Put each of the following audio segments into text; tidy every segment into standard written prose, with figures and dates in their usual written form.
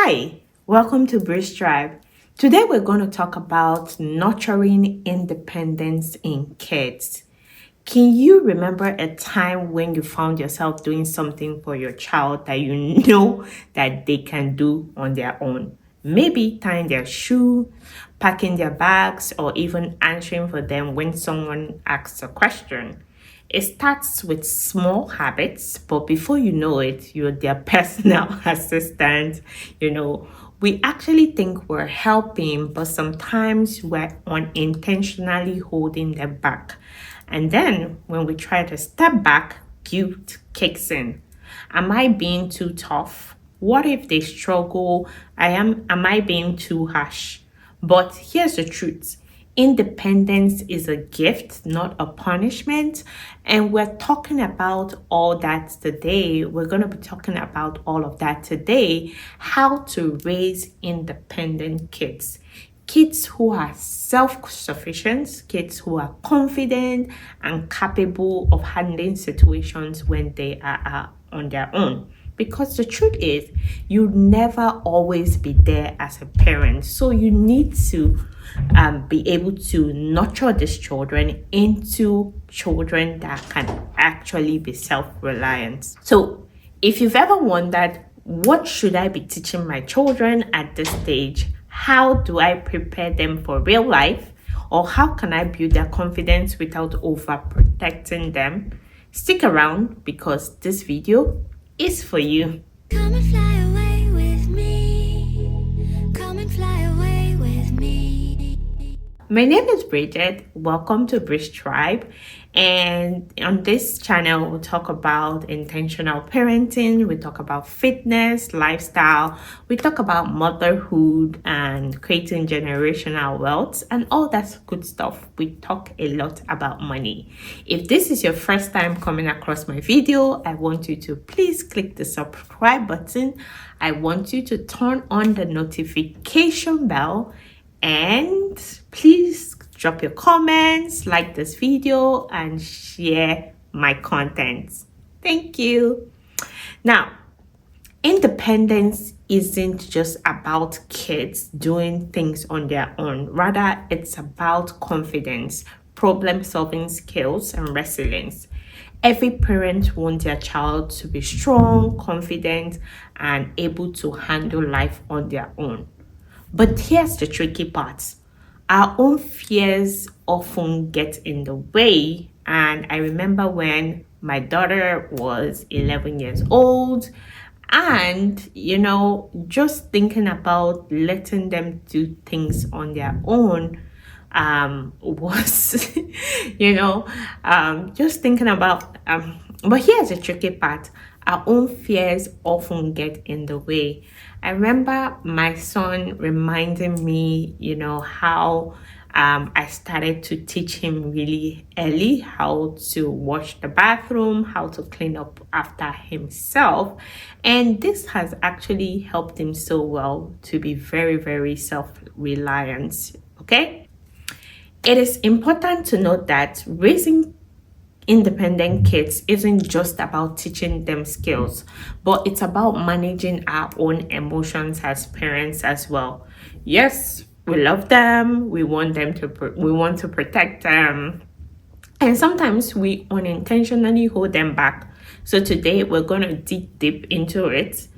Hi, welcome to Bridget Tribe. Today we're going to talk about nurturing independence in kids. Can you remember a time when you found yourself doing something for your child that you know that they can do on their own? Maybe tying their shoe, packing their bags, or even answering for them when someone asks a question. It starts with small habits, but before you know it, you're their personal assistant. We actually think we're helping, but sometimes we're unintentionally holding them back. And then when we try to step back, guilt kicks in. Am I being too tough? What if they struggle? Am I being too harsh? But here's the truth. Independence is a gift, not a punishment. And we're talking about all that today. We're going to be talking about all of that today. How to raise independent kids. Kids who are self-sufficient, kids who are confident and capable of handling situations when they are on their own. Because the truth is, you'll never always be there as a parent. So you need to be able to nurture these children into children that can actually be self-reliant. So if you've ever wondered, what should I be teaching my children at this stage? How do I prepare them for real life? Or how can I build their confidence without overprotecting them? Stick around because this video is for you. Come and fly away with me. Come and fly away with me. My name is Bridget. Welcome to Bridget Tribe. And on this channel, we'll talk about intentional parenting. We talk about fitness, lifestyle. We talk about motherhood and creating generational wealth and all that good stuff. We talk a lot about money. If this is your first time coming across my video, I want you to please click the subscribe button. I want you to turn on the notification bell. And please drop your comments, like this video, and share my content. Thank you. Now, independence isn't just about kids doing things on their own. Rather, it's about confidence, problem-solving skills, and resilience. Every parent wants their child to be strong, confident, and able to handle life on their own. But here's the tricky part. Our own fears often get in the way. And I remember when my daughter was 11 years old and, just thinking about letting them do things on their own was, just thinking about, but here's the tricky part. Our own fears often get in the way. I remember my son reminding me, how I started to teach him really early how to wash the bathroom, how to clean up after himself. And this has actually helped him so well to be very, very self-reliant. Okay? It is important to note that raising independent kids isn't just about teaching them skills, but it's about managing our own emotions as parents as well. Yes, we love them. We want to protect them. And sometimes we unintentionally hold them back. So today we're going to dig deep into it.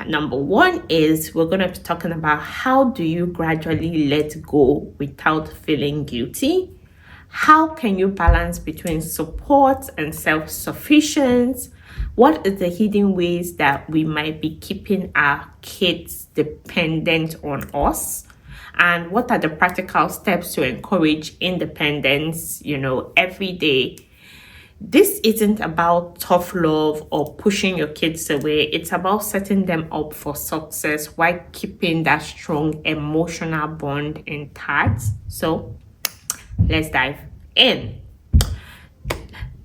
Number one is we're going to be talking about how do you gradually let go without feeling guilty? How can you balance between support and self-sufficiency? What is the hidden ways that we might be keeping our kids dependent on us? And what are the practical steps to encourage independence, every day? This isn't about tough love or pushing your kids away. It's about setting them up for success while keeping that strong emotional bond intact. So let's dive in.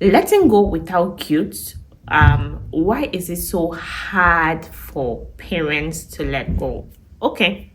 Letting go without guilt. Why is it so hard for parents to let go? Okay,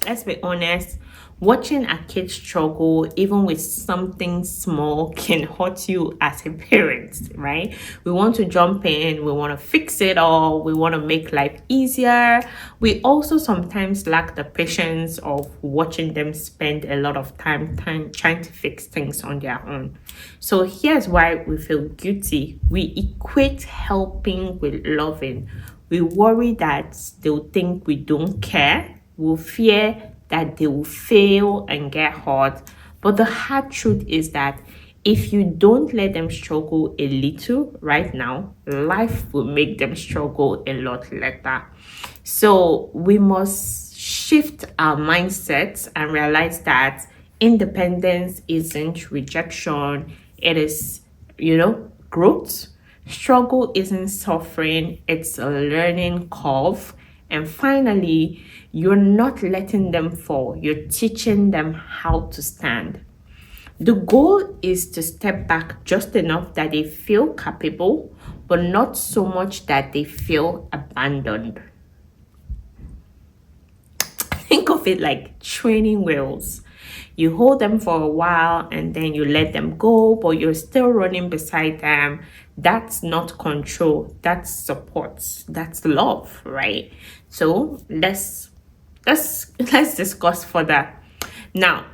let's be honest, watching a kid struggle, even with something small, can hurt you as a parent, right? We want to jump in, we want to fix it all, we want to make life easier. We also sometimes lack the patience of watching them spend a lot of time trying to fix things on their own. So here's why we feel guilty. We equate helping with loving. We worry that they'll think we don't care. We fear that they will fail and get hurt. But the hard truth is that if you don't let them struggle a little right now, life will make them struggle a lot later. So we must shift our mindsets and realize that independence isn't rejection, it is, growth. Struggle isn't suffering, it's a learning curve. And finally, you're not letting them fall, you're teaching them how to stand. The goal is to step back just enough that they feel capable, but not so much that they feel abandoned. Think of it like training wheels. You hold them for a while and then you let them go, but you're still running beside them. That's not control, that's support, that's love, right? So let's discuss further. Now,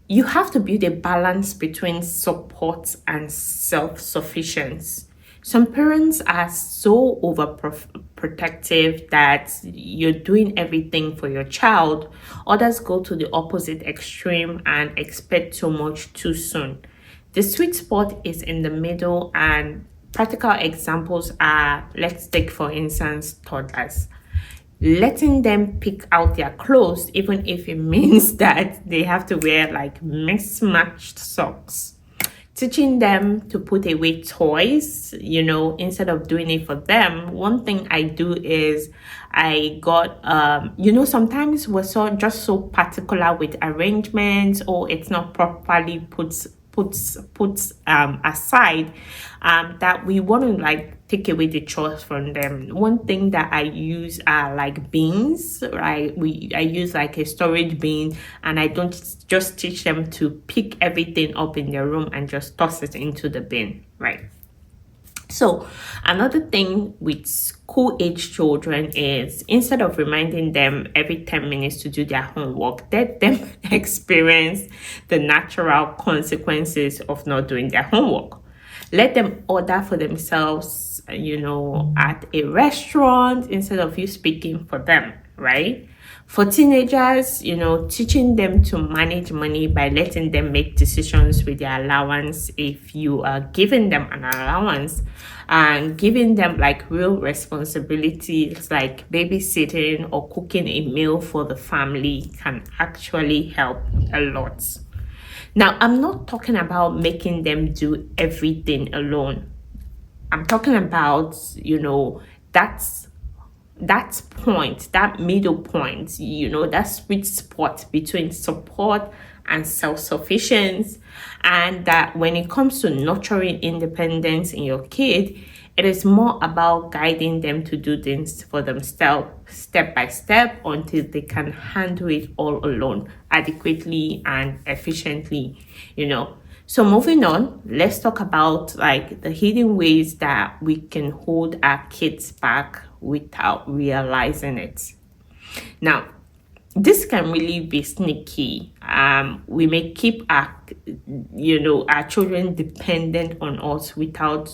you have to build a balance between support and self-sufficiency. Some parents are so overprotective that you're doing everything for your child. Others go to the opposite extreme and expect too much too soon. The sweet spot is in the middle, and practical examples are, let's take for instance, toddlers. Letting them pick out their clothes, even if it means that they have to wear like mismatched socks. Teaching them to put away toys, instead of doing it for them. One thing I do is I got, sometimes we're so particular with arrangements, or it's not properly put aside, that we want to like take away the chores from them. One thing that I use are like bins, right? I use like a storage bin, and I don't just teach them to pick everything up in their room and just toss it into the bin, right? So another thing with school age children is, instead of reminding them every 10 minutes to do their homework, let them experience the natural consequences of not doing their homework. Let them order for themselves, at a restaurant instead of you speaking for them, right? For teenagers, teaching them to manage money by letting them make decisions with their allowance. If you are giving them an allowance and giving them like real responsibilities like babysitting or cooking a meal for the family, can actually help a lot. Now, I'm not talking about making them do everything alone. I'm talking about, that middle point, that sweet spot between support and self-sufficiency. And that when it comes to nurturing independence in your kid, it is more about guiding them to do things for themselves step by step until they can handle it all alone adequately and efficiently. So moving on, let's talk about like the hidden ways that we can hold our kids back without realizing it. Now, this can really be sneaky. We may keep our children dependent on us without,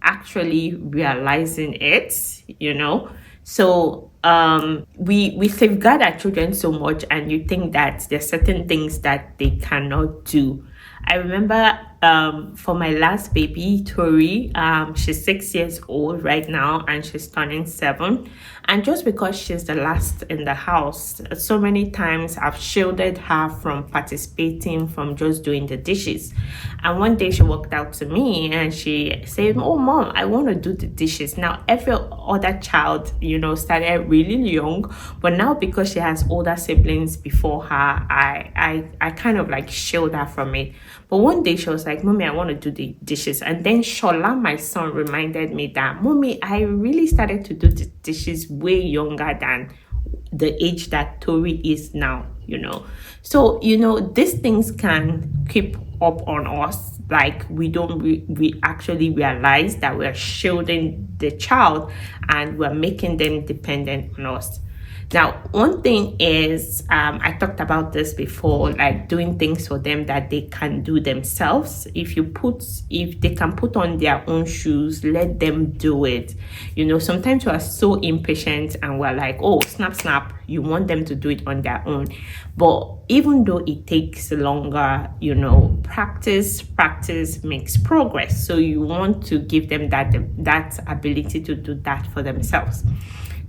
actually realizing it, So we safeguard our children so much, and you think that there's certain things that they cannot do. I remember for my last baby, Tori, she's 6 years old right now and she's turning 7. And just because she's the last in the house, so many times I've shielded her from participating, from just doing the dishes. And one day she walked out to me and she said, "Oh, Mom, I want to do the dishes." Now, every other child, started really young, but now because she has older siblings before her, I kind of like shield her from it. But one day she was like, "Mommy, I want to do the dishes." And then Shola, my son, reminded me that, "Mommy, I really started to do the dishes way younger than the age that Tori is now, So, these things can keep up on us. Like we don't we actually realize that we're shielding the child and we're making them dependent on us. Now, one thing is, I talked about this before, like doing things for them that they can do themselves. If they can put on their own shoes, let them do it. Sometimes we are so impatient and we're like, oh, snap, snap. You want them to do it on their own. But even though it takes longer, practice makes progress. So you want to give them that ability to do that for themselves.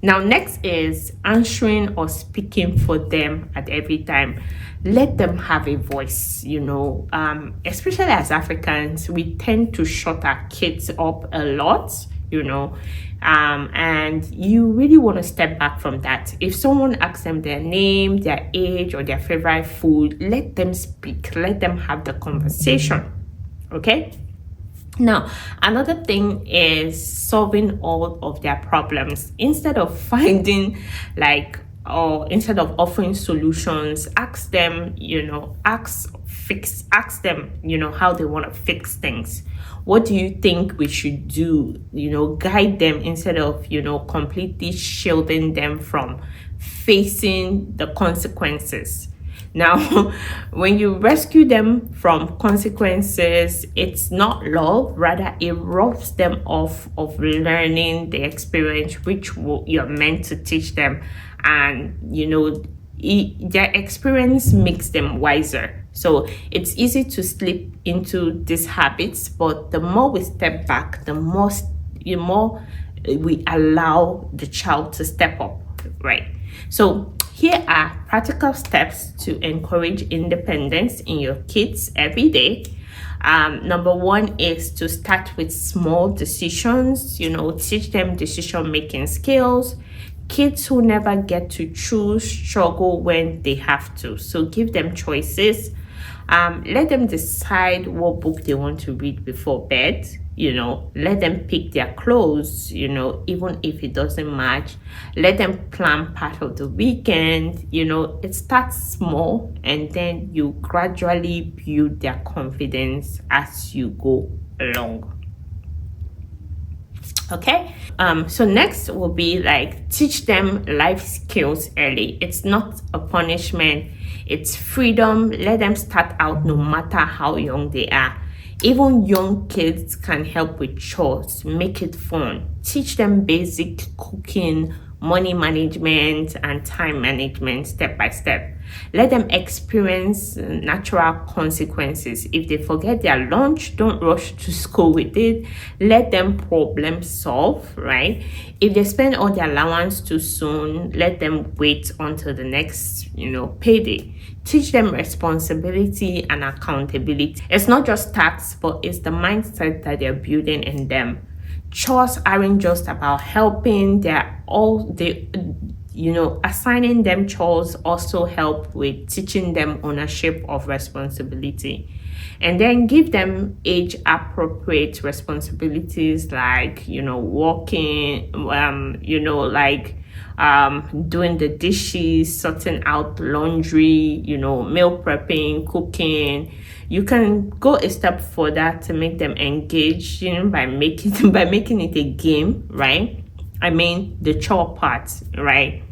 Now, next is answering or speaking for them at every time. Let them have a voice, especially as Africans, we tend to shut our kids up a lot, and you really want to step back from that. If someone asks them their name, their age, or their favorite food, let them speak, let them have the conversation, okay? Now, another thing is solving all of their problems. Instead of instead of offering solutions, ask them, ask them, how they want to fix things. What do you think we should do? Guide them instead of, completely shielding them from facing the consequences. Now, when you rescue them from consequences, it's not love, rather it robs them of learning the experience which you're meant to teach them. And, their experience makes them wiser. So it's easy to slip into these habits, but the more we step back, the more we allow the child to step up, right? So here are practical steps to encourage independence in your kids every day. Number one is to start with small decisions, teach them decision-making skills. Kids who never get to choose struggle when they have to. So give them choices. Let them decide what book they want to read before bed. Let them pick their clothes, even if it doesn't match. Let them plan part of the weekend. It starts small and then you gradually build their confidence as you go along. Okay, so next will be teach them life skills early. It's not a punishment, it's freedom. Let them start out no matter how young they are. Even young kids can help with chores. Make it fun. Teach them basic cooking, money management, and time management step by step. Let them experience natural consequences. If they forget their lunch, don't rush to school with it. Let them problem solve, right? If they spend all their allowance too soon, let them wait until the next, payday. Teach them responsibility and accountability. It's not just tax, but it's the mindset that they're building in them. Chores aren't just about helping, assigning them chores also help with teaching them ownership of responsibility. And then give them age appropriate responsibilities like, walking, doing the dishes, sorting out laundry, meal prepping, cooking. You can go a step further to make them engage, by making it a game, right? I mean the chore part, right?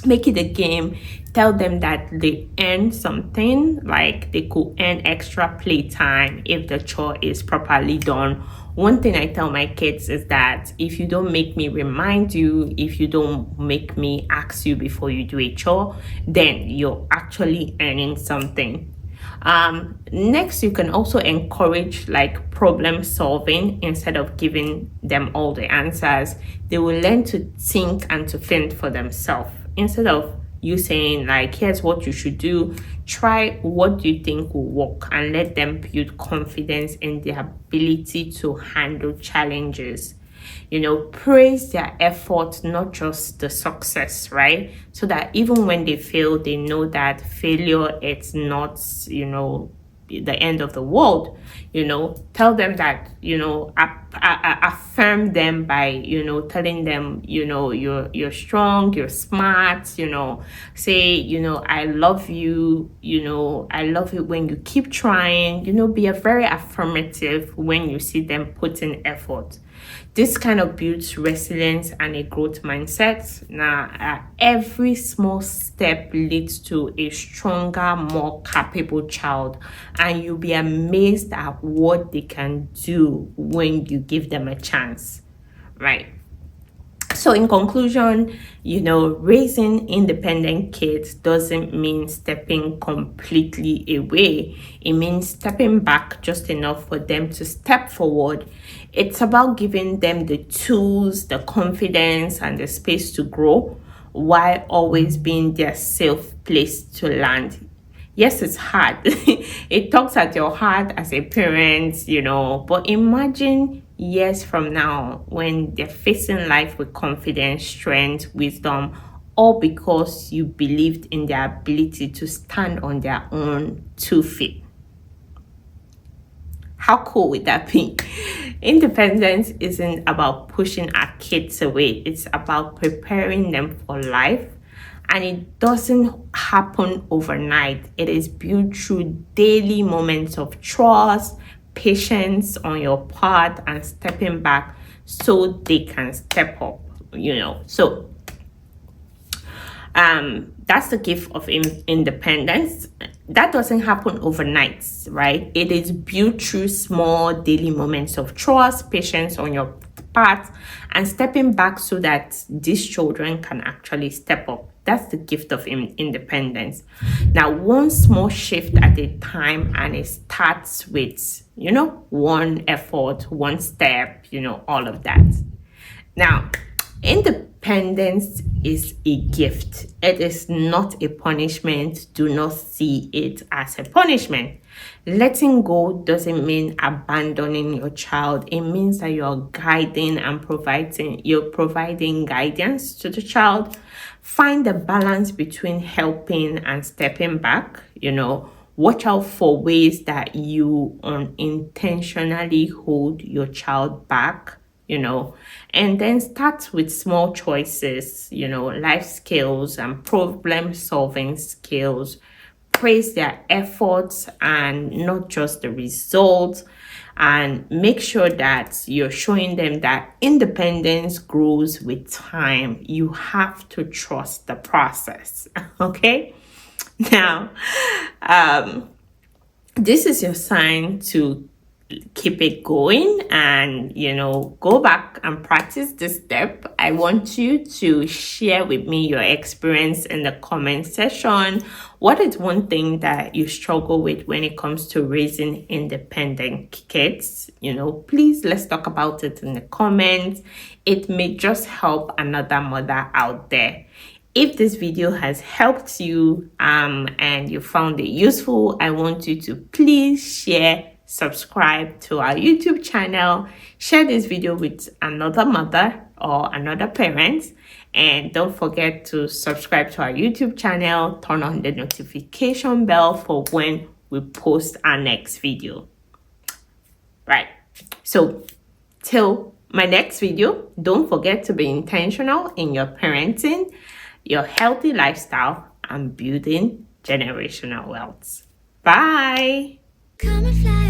Make it a game. Tell them that they earn something, like they could earn extra playtime if the chore is properly done. One thing I tell my kids is that if you don't make me remind you, if you don't make me ask you before you do a chore, then you're actually earning something. Next, you can also encourage problem solving instead of giving them all the answers. They will learn to think and to fend for themselves. Instead of you saying here's what you should do, try what you think will work, and let them build confidence in their ability to handle challenges. Praise their effort, not just the success, right? So that even when they fail, they know that failure, it's not, the end of the world. Tell them that, affirm them by, telling them, you're strong, you're smart, say, I love you, I love it when you keep trying, be a very affirmative when you see them put in effort. This kind of builds resilience and a growth mindset. Now, every small step leads to a stronger, more capable child, and you'll be amazed at what they can do when you give them a chance, right? So in conclusion, raising independent kids doesn't mean stepping completely away. It means stepping back just enough for them to step forward. It's about giving them the tools, the confidence, and the space to grow while always being their safe place to land. Yes, it's hard. It tugs at your heart as a parent, but imagine years from now when they're facing life with confidence, strength, wisdom, all because you believed in their ability to stand on their own 2 feet. How cool would that be? Independence isn't about pushing our kids away. It's about preparing them for life. And it doesn't happen overnight. It is built through daily moments of trust, patience on your part, and stepping back so they can step up, So that's the gift of independence. That doesn't happen overnight, right? It is built through small daily moments of trust, patience on your part, and stepping back so that these children can actually step up. That's the gift of independence. Now, one small shift at a time, and it starts with, one effort, one step, all of that. Now, independence is a gift. It is not a punishment. Do not see it as a punishment. Letting go doesn't mean abandoning your child. It means that you're guiding and providing guidance to the child. Find the balance between helping and stepping back. Watch out for ways that you unintentionally hold your child back. And then start with small choices, life skills and problem solving skills. Praise their efforts and not just the results, and make sure that you're showing them that independence grows with time. You have to trust the process. Okay. Now, this is your sign to keep it going and go back and practice this step. I want you to share with me your experience in the comment section. What is one thing that you struggle with when it comes to raising independent kids? Please, let's talk about it in the comments. It may just help another mother out there. If this video has helped you and you found it useful, I want you to please share, subscribe to our YouTube channel, share this video with another mother or another parent, and don't forget to subscribe to our YouTube channel, turn on the notification bell for when we post our next video. Right, so till my next video, don't forget to be intentional in your parenting, your healthy lifestyle, and building generational wealth. Bye. Come and fly